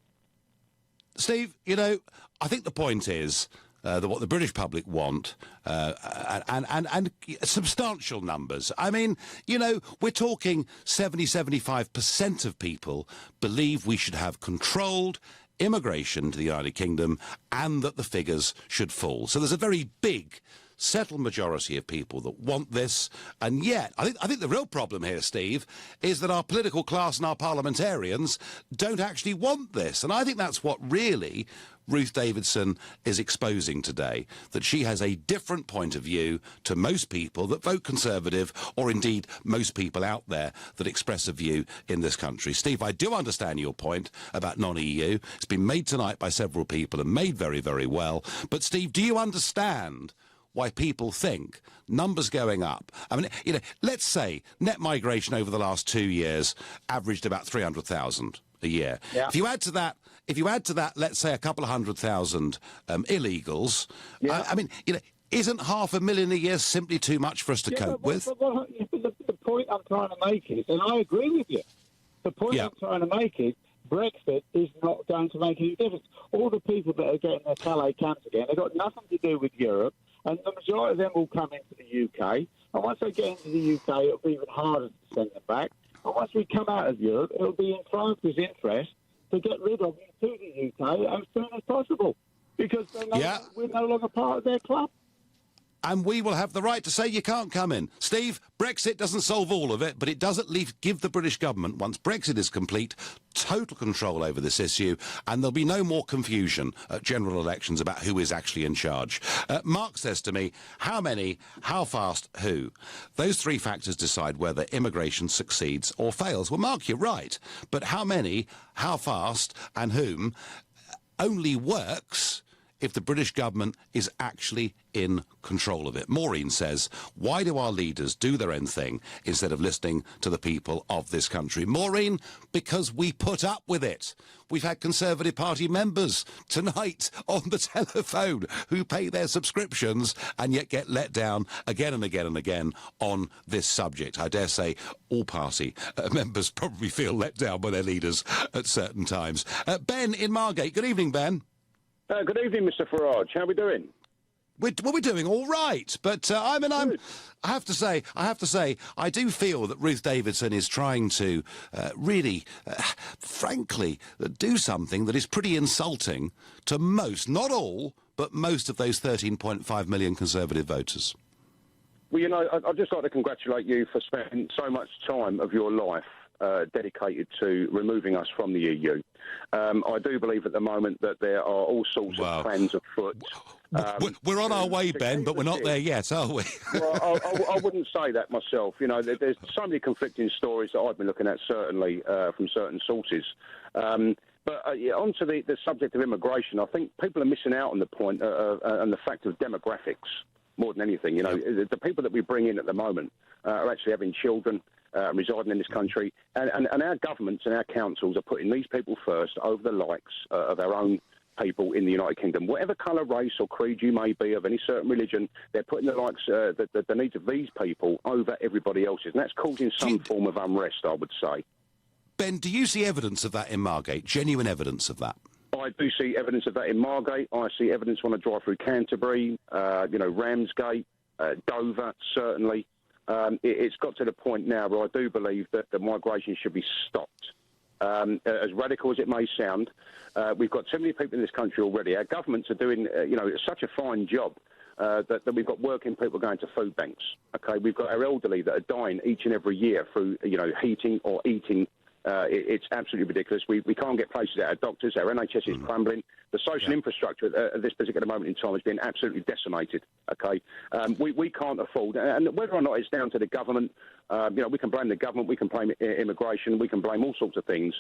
Steve, you know, I think the point is that what the British public want, and substantial numbers. I mean, you know, we're talking 75% of people believe we should have controlled immigration to the United Kingdom and that the figures should fall. So there's a very big settled majority of people that want this, and yet I think the real problem here, Steve, is that our political class and our parliamentarians don't actually want this, and I think that's what really Ruth Davidson is exposing today, that she has a different point of view to most people that vote Conservative, or indeed most people out there that express a view in this country. Steve, I do understand your point about non-EU. It's been made tonight by several people and made very, very well. But Steve, do you understand why people think numbers going up? I mean, you know, let's say net migration over the last 2 years averaged about 300,000 a year. Yeah. If you add to that, let's say a couple of 100,000 illegals. Yeah. I mean, you know, isn't 500,000 a year simply too much for us to cope with? The point I'm trying to make is, and I agree with you, the point I'm trying to make is, Brexit is not going to make any difference. All the people that are getting their Calais camps again, they've got nothing to do with Europe, and the majority of them will come into the UK. And once they get into the UK, it'll be even harder to send them back. And once we come out of Europe, it'll be in France's interest to get rid of them to the UK as soon as possible, because we're no longer part of their club. And we will have the right to say you can't come in. Steve, Brexit doesn't solve all of it, but it does at least give the British government, once Brexit is complete, total control over this issue, and there'll be no more confusion at general elections about who is actually in charge. Mark says to me, how many, how fast, who? Those three factors decide whether immigration succeeds or fails. Well, Mark, you're right, but how many, how fast, and whom only works if the British government is actually in control of it. Maureen says, why do our leaders do their own thing instead of listening to the people of this country? Maureen, because we put up with it. We've had Conservative Party members tonight on the telephone who pay their subscriptions and yet get let down again and again and again on this subject. I dare say all party members probably feel let down by their leaders at certain times. Ben in Margate. Good evening, Ben. Good evening, Mr. Farage. How are we doing? We're doing all right, but I have to say, I do feel that Ruth Davidson is trying to really, frankly, do something that is pretty insulting to most, not all, but most of those 13.5 million Conservative voters. Well, you know, I'd just like to congratulate you for spending so much time of your life dedicated to removing us from the EU. I do believe at the moment that there are all sorts of plans afoot. We're on our way, Ben, but we're not there yet, are we? Well, I wouldn't say that myself. You know, there's so many conflicting stories that I've been looking at, certainly, from certain sources. But on to the subject of immigration, I think people are missing out on the point and the fact of demographics more than anything. You know, the people that we bring in at the moment are actually having children, residing in this country, and our governments and our councils are putting these people first over the likes of our own people in the United Kingdom. Whatever colour, race or creed you may be, of any certain religion, they're putting the likes, the needs of these people over everybody else's, and that's causing some form of unrest, I would say. Ben, do you see evidence of that in Margate, genuine evidence of that? I do see evidence of that in Margate. I see evidence when I drive through Canterbury, Ramsgate, Dover, certainly. It's got to the point now where I do believe that the migration should be stopped. As radical as it may sound, we've got too many people in this country already. Our governments are doing, such a fine job that we've got working people going to food banks. Okay, we've got our elderly that are dying each and every year through, heating or eating It's absolutely ridiculous. We can't get places out of doctors. Our NHS is crumbling. The social infrastructure at this particular moment in time has been absolutely decimated. Okay, we can't afford, and whether or not it's down to the government, we can blame the government, we can blame immigration, we can blame all sorts of things.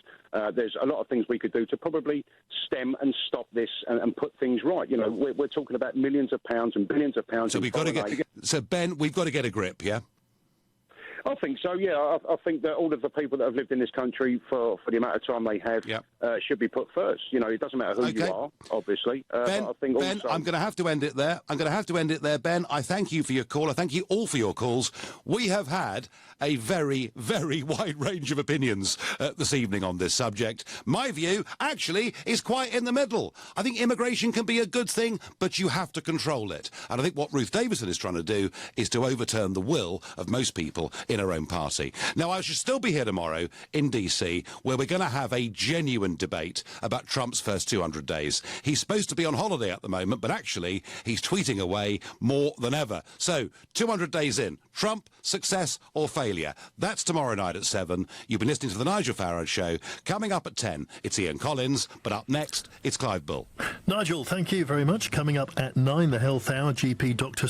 There's a lot of things we could do to probably stem and stop this and put things right. We're talking about millions of pounds and billions of pounds. So we've got to get. So Ben, we've got to get a grip. Yeah. I think so, yeah. I think that all of the people that have lived in this country for the amount of time they have should be put first. It doesn't matter who you are, obviously. Ben, I think Ben, I'm going to have to end it there. Ben, I thank you for your call. I thank you all for your calls. We have had a very, very wide range of opinions this evening on this subject. My view, actually, is quite in the middle. I think immigration can be a good thing, but you have to control it. And I think what Ruth Davidson is trying to do is to overturn the will of most people in her own party. Now, I should still be here tomorrow in DC, where we're going to have a genuine debate about Trump's first 200 days. He's supposed to be on holiday at the moment, but actually, he's tweeting away more than ever. So, 200 days in, Trump, success or failure? That's tomorrow night at 7. You've been listening to The Nigel Farage Show. Coming up at 10, it's Ian Collins, but up next, it's Clive Bull. Nigel, thank you very much. Coming up at 9, the Health Hour, GP Dr.